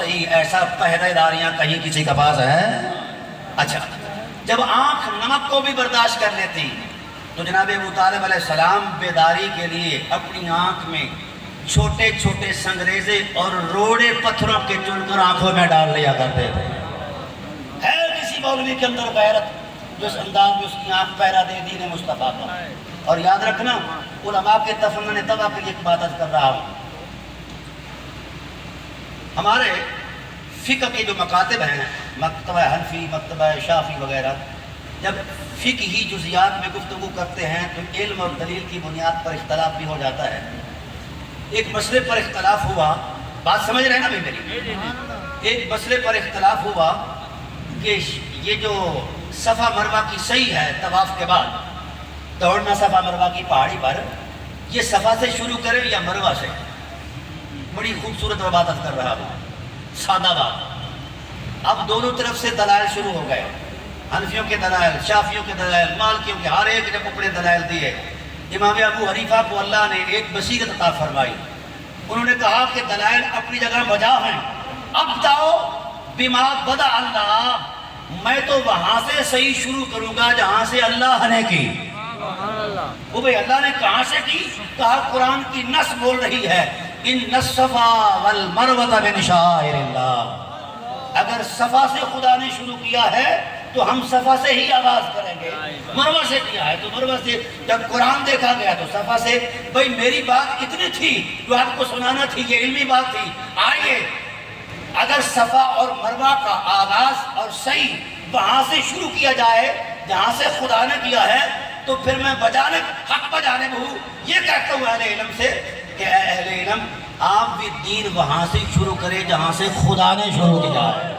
صحیح ایسا پہرے داریاں کہیں کسی کے پاس ہے؟ اچھا، جب آنکھ نمک کو بھی برداشت کر لیتی تو جناب ابو طالب علیہ السلام بیداری کے لیے اپنی آنکھ میں چھوٹے چھوٹے سنگریزے اور روڑے پتھروں کے چن کر آنکھوں میں ڈال لیا کرتے تھے۔ ہے کسی مولوی کے اندر غیرت جو اس انداز میں اس کی آنکھ پہرا دے دین مصطفیٰ کا؟ اور یاد رکھنا، علماء کے تفنن طبع کے لیے ایک بات عرض کر رہا ہوں، ہمارے فقہ کے جو مکاتب ہیں، مکتبہ حنفی، مکتبہ شافعی وغیرہ، جب فقہی جزیات میں گفتگو کرتے ہیں تو علم اور دلیل کی بنیاد پر اختلاف بھی ہو جاتا ہے۔ ایک مسئلے پر اختلاف ہوا، بات سمجھ رہے ہیں نا بھائی میری؟ ایک مسئلے پر اختلاف ہوا کہ یہ جو صفا مروہ کی صحیح ہے طواف کے بعد دوڑنا صفا مروہ کی پہاڑی پر، یہ صفا سے شروع کریں یا مروہ سے؟ بڑی خوبصورت بات کر رہا ہوں، سادہ بات۔ اب دونوں طرف سے دلائل شروع ہو گئے، حنفیوں کے دلائل، شافیوں کے دلائل، مالکیوں کے، ہر ایک نے اپنے دلائل دیے۔ امام ابو حنیفہ کو اللہ نے ایک بصیرت عطا فرمائی، انہوں نے کہا کہ دلائل اپنی جگہ بجا ہیں، اب جاؤ بما بدأ اللہ، میں تو وہاں سے صحیح شروع کروں گا جہاں سے اللہ نے کی۔ وہ بھئی اللہ نے کہاں سے کی؟ کہا قرآن کی نص بول رہی ہے ان الصفا والمروہ من شعائر اللہ، اگر صفا سے خدا نے شروع کیا ہے تو ہم صفا سے ہی آغاز کریں گے، مروہ سے کیا ہے تو مروہ سے۔ جب قرآن دیکھا گیا تو صفا سے۔ بھئی میری بات اتنی تھی جو آپ کو سنانا تھی، یہ علمی بات تھی۔ آئیے اگر صفا اور مروہ کا آغاز اور صحیح وہاں سے شروع کیا جائے جہاں سے خدا نے کیا ہے، تو پھر میں بجانب حق بجانب ہوں یہ کہتا ہوں اہل علم سے کہ اے اہل علم، آپ بھی دین وہاں سے شروع کرے جہاں سے خدا نے شروع کیا ہے۔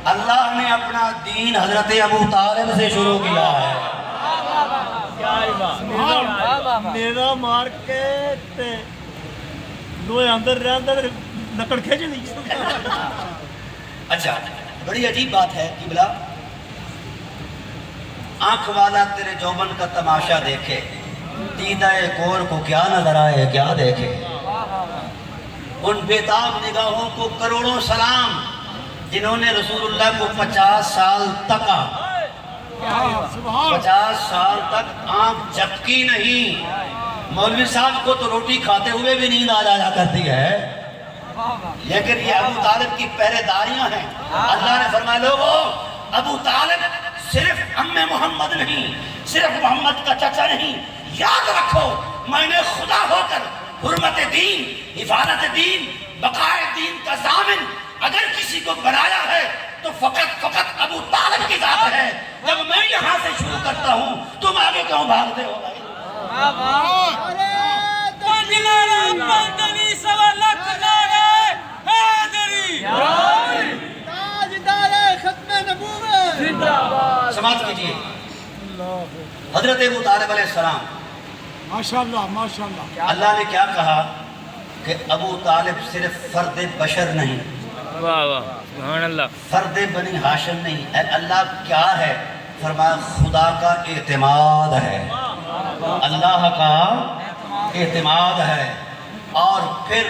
اللہ نے اپنا دین حضرت ابو طالب سے شروع کیا ہے۔ میرا مار کے لوہے اندر رہندر لکڑ کھینچ لی۔ اچھا، بڑی عجیب بات ہے قبلہ، آنکھ والا تیرے جوبن کا تماشا دیکھے، دیدہ کور کو کیا نظر آئے کیا دیکھے۔ ان بیتاب نگاہوں کو کروڑوں سلام جنہوں نے رسول اللہ کو 50 سال تک 50 سال تک آنکھ جھپکی نہیں۔ مولوی صاحب کو تو روٹی کھاتے ہوئے بھی نیند آ جایا کرتی ہے، لیکن یہ ابو طالب کی پہرے داریاں ہیں۔ اللہ نے فرمایا لوگو، ابو طالب صرف ام محمد نہیں، صرف محمد کا چچا نہیں، یاد رکھو میں نے خدا ہو کر حرمت دین، حفاظت دین، بقائے دین کا ضامن اگر کسی کو بنایا ہے تو فقط ابو طالب کی ذات ہے۔ جب میں یہاں سے شروع کرتا ہوں تم آگے کیوں بھاگتے ہو بھائی؟ سماعت کیجئے، حضرت ابو طالب علیہ السلام، ماشاءاللہ ماشاءاللہ، اللہ نے کیا کہا کہ ابو طالب صرف فرد بشر نہیں، واہ واہ سبحان اللہ، فرد بنی ہاشم نہیں۔ اے اللہ کیا ہے؟ فرمایا خدا کا اعتماد ہے، اللہ کا اعتماد ہے، اور پھر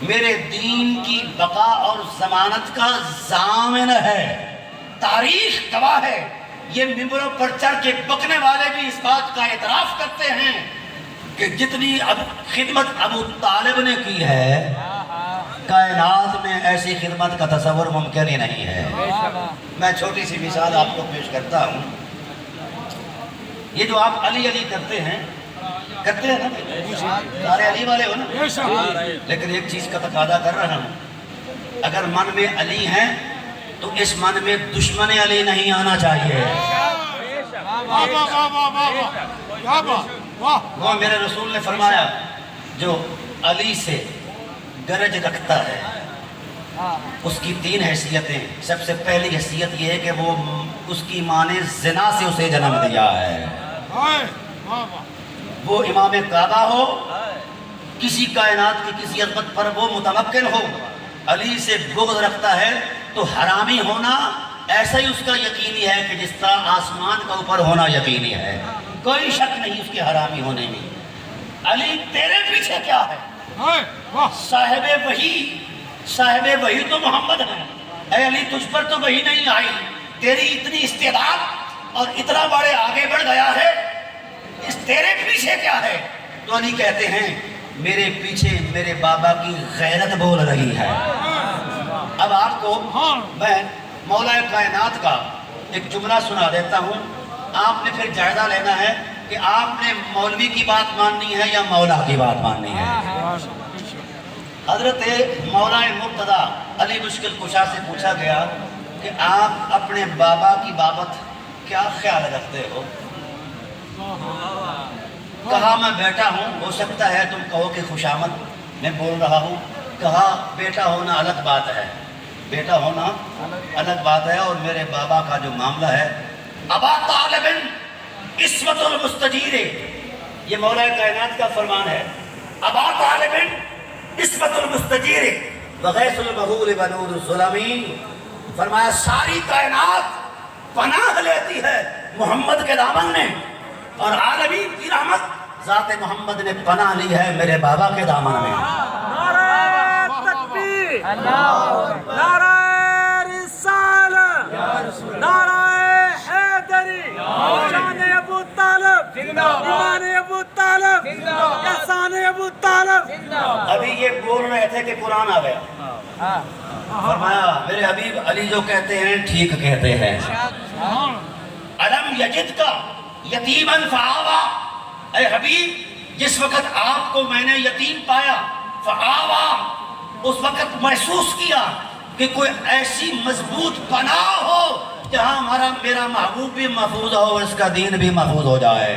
میرے دین کی بقا اور ضمانت کا ضامن ہے۔ تاریخ گواہ ہے، یہ ممبروں پر چڑھ کے بکنے والے بھی اس بات کا اعتراف کرتے ہیں کہ جتنی خدمت ابو طالب نے کی ہے، کائنات میں ایسی خدمت کا تصور ممکن ہی نہیں ہے۔ میں چھوٹی سی مثال آپ کو پیش کرتا ہوں، یہ جو آپ علی علی کرتے ہیں نا، سارے علی والے ہو نا، لیکن ایک چیز کا تقاضا کر رہا ہوں، اگر من میں علی ہیں تو اس من میں دشمن علی نہیں آنا چاہیے۔ وہ میرے رسول نے فرمایا جو علی سے گرج رکھتا ہے اس کی 3 حیثیتیں۔ سب سے پہلی حیثیت یہ ہے کہ وہ اس کی ماں نے زنا سے اسے جنم دیا ہے، وہ امام کعبہ ہو، کسی کائنات کی کسی عظمت پر وہ متمکن ہو، علی سے بغض رکھتا ہے تو حرامی ہونا ایسا ہی اس کا یقینی ہے کہ جس طرح آسمان کا اوپر ہونا یقینی ہے، کوئی شک نہیں اس کے حرامی ہونے میں۔ علی تیرے پیچھے کیا ہے؟ واہ صاحب وحی تو محمد ہے. اے علی تجھ پر تو وحی نہیں آئی، تیری اتنی استعداد اور اتنا بڑے آگے بڑھ گیا ہے، اس تیرے پیچھے کیا ہے؟ تو علی کہتے ہیں میرے پیچھے میرے بابا کی غیرت بول رہی ہے. اب آپ کو میں مولا کائنات کا ایک جملہ سنا دیتا ہوں، آپ نے پھر جائزہ لینا ہے کہ آپ نے مولوی کی بات ماننی ہے یا مولا کی بات ماننی ہے. حضرت مولا مرتضی علی مشکل کشا سے پوچھا گیا کہ آپ اپنے بابا کی بابت کیا خیال رکھتے ہو؟ کہا میں بیٹا ہوں، ہو سکتا ہے تم کہو کہ خوشامد میں بول رہا ہوں. کہا بیٹا ہونا الگ بات ہے، بیٹا ہونا الگ بات ہے، اور میرے بابا کا جو معاملہ ہے ابا طالب عصمت المستجیر، یہ مولا کائنات کا فرمان ہے. ابا طالب عصمت المستجیر وغیث المغول ونور الظلمین، فرمایا ساری کائنات پناہ لیتی ہے محمد کے دامن میں، اور عالمین کی رحمت ذات محمد نے پناہ لی ہے میرے بابا کے دامن میں. نعرہ تکبیر، نعرہ رسالت، نعرہ حیدری، شان ابو طالب، ایمان ابو طالب، احسان ابو طالب. ابھی یہ بول رہے تھے کہ قرآن آ گیا، فرمایا میرے حبیب علی جو کہتے ہیں ٹھیک کہتے ہیں. علم یجد کا یتیماً فآوا، اے حبیب جس وقت آپ کو میں نے یتیم پایا، فآوا اس وقت محسوس کیا کہ کوئی ایسی مضبوط پناہ ہو جہاں میرا محبوب بھی محفوظ ہو اور اس کا دین بھی محفوظ ہو جائے.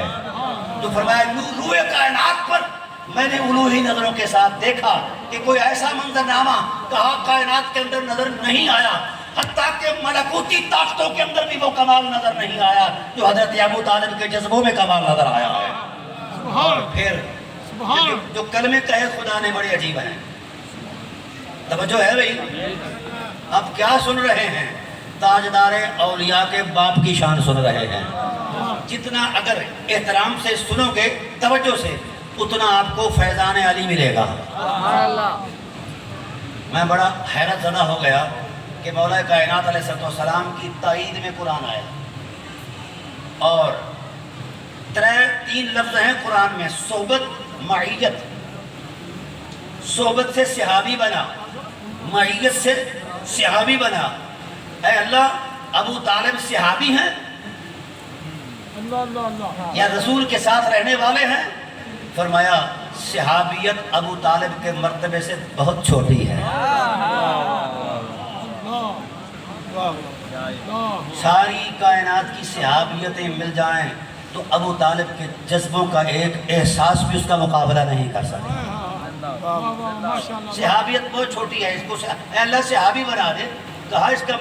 تو فرمایا روئے کائنات پر میں نے الوہی نظروں کے ساتھ دیکھا کہ کوئی ایسا منظرنامہ کہا کائنات کے اندر نظر نہیں آیا، حتیٰ کہ ملکوتی طاقتوں کے اندر بھی وہ کمال نظر نہیں آیا جو حضرت ابو طالب کے جذبوں میں کمال نظر آیا ہے. اور پھر جو کلمے کہے خدا نے بڑے عجیب ہیں. توجہ ہے بھئی؟ اب کیا سن رہے ہیں؟ تاجدار اولیاء کے باپ کی شان سن رہے ہیں. جتنا اگر احترام سے سنو گے توجہ سے اتنا آپ کو فیضان علی ملے گا. میں بڑا حیرت زدہ ہو گیا کہ مولا کائنات علیہ السلام کی تائید میں قرآن آیا، اور تین لفظ ہیں قرآن میں، صحبت، معیت. صحبت سے صحابی بنا، معیت سے صحابی بنا. اے اللہ ابو طالب صحابی ہیں یا رسول کے ساتھ رہنے والے ہیں؟ فرمایا صحابیت ابو طالب کے مرتبے سے بہت چھوٹی ہے. ساری کائنات کی صحابیتیں مل جائیں تو ابو طالب کے جذبوں کا ایک احساس بھی اس کا مقابلہ نہیں کر سکتا. صحابیت بہت چھوٹی ہے، اس کو اے اللہ صحابی بنا دے. کہا اس کا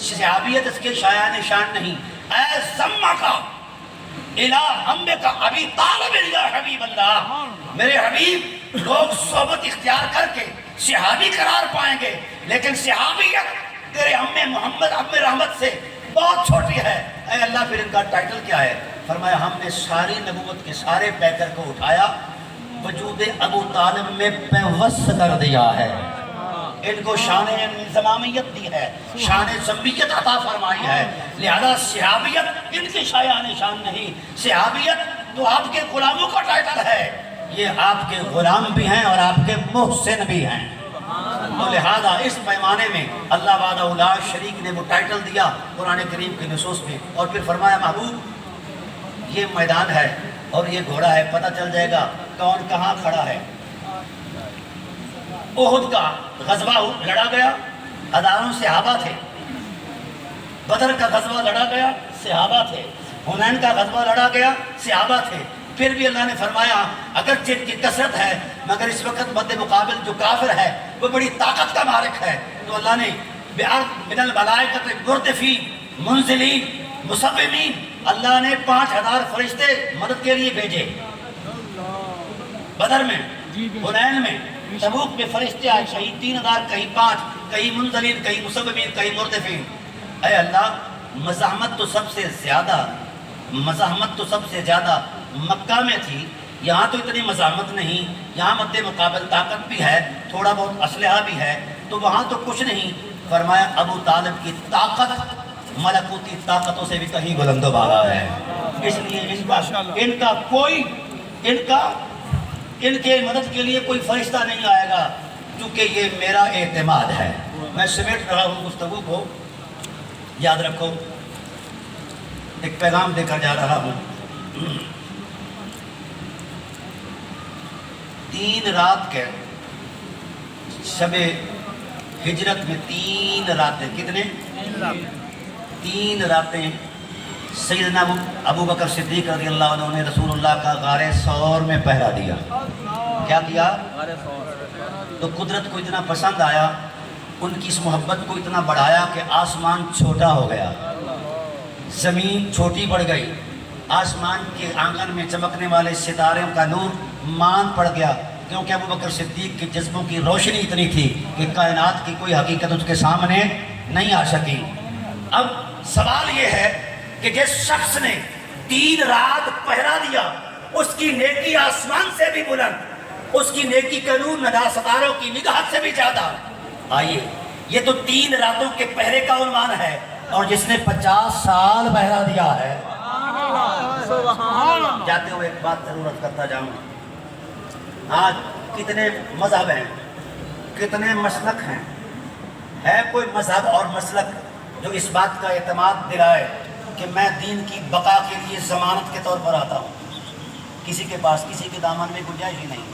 صحابیت اس کے شایان شان نہیں. اے سما کا الہ امبے کا ابی طالب یا حبیب اللہ، میرے حبیب لوگ صحبت اختیار کر کے صحابی قرار پائیں گے، لیکن صحابیت تیرے ام محمد ام رحمت سے بہت چھوٹی ہے. اے اللہ پھر ان کا ٹائٹل کیا ہے؟ فرمایا ہم نے ساری نبوت کے سارے پیکر کو اٹھایا، وجود ابو طالب میں پیوست کر دیا ہے. ان کو شان انضمامیت دی ہے، شان ضمیت عطا فرمائی ہے. لہذا صحابیت ان کی شایان شان نہیں. صحابیت تو آپ کے غلاموں کا ٹائٹل ہے، یہ آپ کے غلام بھی ہیں اور آپ کے محسن بھی ہیں. تو لہذا اس پیمانے میں اللہ وحدہ لا شریک نے وہ ٹائٹل دیا قرآن کریم کے نصوص میں. اور پھر فرمایا محبوب یہ میدان ہے اور یہ گھوڑا ہے، پتہ چل جائے گا کون کہاں کھڑا ہے. احد کا غزوہ لڑا گیا، ہزاروں صحابہ تھے. بدر کا غزوہ لڑا گیا، صحابہ تھے. حنین کا غزوہ لڑا گیا، صحابہ تھے. پھر بھی اللہ نے فرمایا اگرچہ ان کی کثرت ہے مگر اس وقت مد مقابل جو کافر ہے وہ بڑی طاقت کا مالک ہے. تو اللہ نے من الملائکۃ مردفین منزلین مصومین، اللہ نے 5000 فرشتے مدد کے لیے بھیجے. بدر میں، حنین میں، تبوک میں فرشتے آئے، کہیں 3000 کہیں 5، کہیں منزلین کہیں مصومین کہیں مردفین. اے اللہ مزاحمت تو سب سے زیادہ مکہ میں تھی، یہاں تو اتنی مزاحمت نہیں، یہاں مد مقابل طاقت بھی ہے، تھوڑا بہت اسلحہ بھی ہے، تو وہاں تو کچھ نہیں۔ فرمایا ابو طالب کی طاقت ملکوتی طاقتوں سے بھی کہیں بلند و بالا ہے، اس لیے ان کے مدد کے لیے کوئی فرشتہ نہیں آئے گا، کیونکہ یہ میرا اعتماد ہے۔ میں سمیٹ رہا ہوں گفتگو کو، یاد رکھو ایک پیغام دے کر جا رہا ہوں۔ 3 رات کے شب ہجرت میں 3 راتیں، کتنے؟ 3 راتیں سیدنا ابو بکر صدیق رضی اللہ عنہ نے رسول اللہ کا غار ثور میں پہرا دیا۔ کیا کیا؟ تو قدرت کو اتنا پسند آیا، ان کی اس محبت کو اتنا بڑھایا کہ آسمان چھوٹا ہو گیا، زمین چھوٹی پڑ گئی، آسمان کے آنگن میں چمکنے والے ستاروں کا نور مان پڑ گیا، کیونکہ ابو بکر صدیق کے جذبوں کی روشنی اتنی تھی کہ کائنات کی کوئی حقیقت اس کے سامنے نہیں آ سکی۔ اب سوال یہ ہے کہ جس شخص نے 3 رات پہرا دیا، اس کی نیکی آسمان سے بھی بلند، اس کی نیکی کا نور ندا ستاروں کی نگاہ سے بھی زیادہ۔ آئیے، یہ تو 3 راتوں کے پہرے کا عنوان ہے، اور جس نے 50 سال پہرا دیا ہے۔ جاتے ہوئے ایک بات ضرورت کرتا جاؤں، آج کتنے مذہب ہیں، کتنے مسلک ہیں، ہے کوئی مذہب اور مسلک جو اس بات کا اعتماد دلائے کہ میں دین کی بقا کے لیے ضمانت کے طور پر آتا ہوں؟ کسی کے پاس، کسی کے دامن میں گنجائش ہی نہیں۔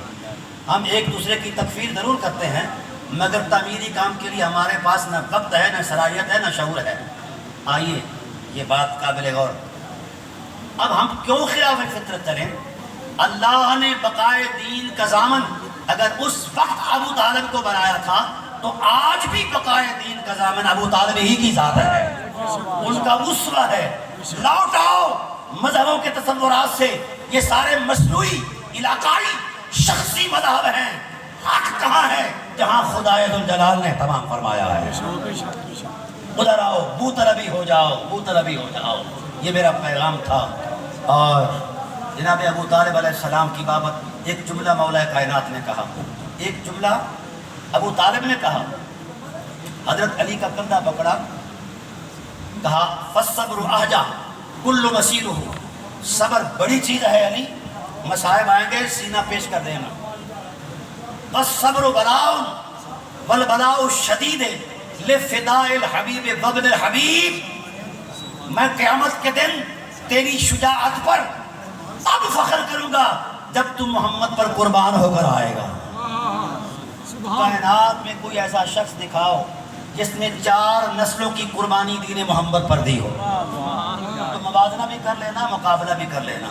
ہم ایک دوسرے کی تکفیر ضرور کرتے ہیں، مگر تعمیری کام کے لیے ہمارے پاس نہ وقت ہے، نہ صلاحیت ہے، نہ شعور ہے۔ آئیے، یہ بات قابل غور۔ اب ہم کیوں خلاف فطرت چلیں؟ اللہ نے بقائے دین کا ضامن اگر اس وقت ابو طالب کو بنایا تھا، تو آج بھی بقائے دین کا ضامن ابو طالب ہی کی ذات ہے، ان کا اسوہ ہے۔ لوٹ آؤ مذہبوں کے تصورات سے، یہ سارے مصنوعی، علاقائی، شخصی مذہب ہیں۔ حق کہاں ہے؟ جہاں خدائے ذوالجلال نے تمام فرمایا ہے۔ ادھر آؤ، بو طلبی ہو جاؤ، بو طلبی ہو جاؤ۔ یہ میرا پیغام تھا۔ اور جناب ابو طالب علیہ السلام کی بابت ایک جملہ مولا کائنات نے کہا، ایک جملہ ابو طالب نے کہا، حضرت علی کا کندھا پکڑا، کہا فالصبر احجا کل مسیرہ، صبر بڑی چیز ہے علی، مصائب آئیں گے سینہ پیش کر دینا۔ والصبر بلاء والبلاء الشدید لفداء الحبیب وابن الحبیب، میں قیامت کے دن تیری شجاعت پر اب فخر کروں گا جب تم محمد پر قربان ہو کر آئے گا۔ کائنات میں کوئی ایسا شخص دکھاؤ جس نے 4 نسلوں کی قربانی دین محمد پر دی ہو، تو موازنہ بھی کر لینا، مقابلہ بھی کر لینا۔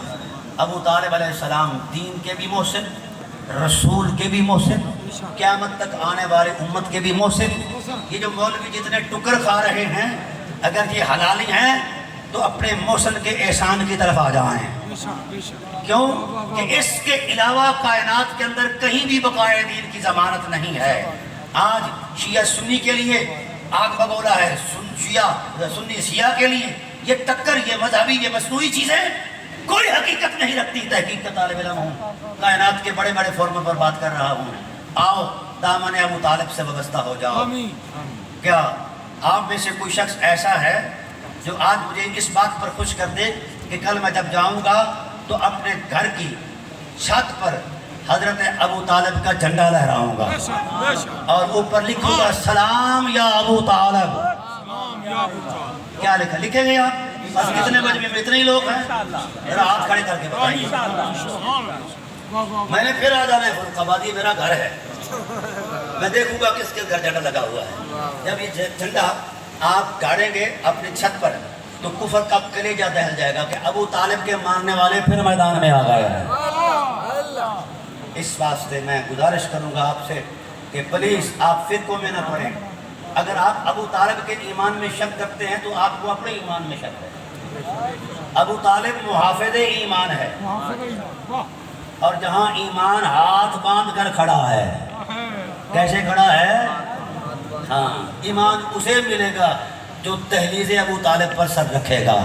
ابو طالب علیہ السلام دین کے بھی محسن، رسول کے بھی محسن، قیامت تک آنے والے امت کے بھی محسن۔ یہ جو مولوی جتنے ٹکر کھا رہے ہیں، اگر یہ حلالی ہیں تو اپنے محسن کے احسان کی طرف آ جائیں۔ کیوں کہ اس کے علاوہ کائنات کے اندر کہیں بھی بقائے دین کی ضمانت نہیں ہے۔ آج شیعہ سنی کے لیے آگ بگولا ہے، سنی شیعہ کے لیے یہ ٹکر، یہ مذہبی، یہ مصنوعی چیزیں کوئی حقیقت نہیں رکھتی۔ تحقیق کا طالب علم ہوں، کائنات کے بڑے بڑے فورموں پر بات کر رہا ہوں۔ آؤ دامن ابو طالب سے وابستہ ہو جاؤ۔ کیا آپ میں سے کوئی شخص ایسا ہے جو آج مجھے اس بات پر خوش کر دے کہ کل میں جب جاؤں گا تو اپنے گھر کی چھت پر حضرت ابو طالب کا جھنڈا لہراؤں گا اور اوپر لکھوں گا سلام یا ابو طالب؟ کیا لکھا؟ لکھیں گے آپ؟ بس کتنے مجمع میں اتنے ہی لوگ ہیں؟ ذرا ہاتھ کھڑے کر کے بتائیے۔ میں نے پھر آ جانا ہے، فرقہ آبادی میرا گھر ہے، میں دیکھوں گا کس کے گھر جھنڈا لگا ہوا ہے۔ جب یہ جھنڈا آپ گاڑیں گے اپنی چھت پر تو کفر کا کلیجہ دہل جائے گا کہ ابو طالب کے ماننے والے پھر میدان میں آ گئے ہیں۔ اس واسطے میں گزارش کروں گا آپ سے کہ پلیز آپ فرقوں میں نہ پڑیں۔ اگر آپ ابو طالب کے ایمان میں شک کرتے ہیں تو آپ کو اپنے ایمان میں شک ہے۔ ابو طالب محافظ ایمان ہے، اور جہاں ایمان ہاتھ باندھ کر کھڑا ہے، کیسے کھڑا ہے؟ ہاں، ایمان اسے ملے گا جو تحلیز ابو طالب پر سر رکھے گا۔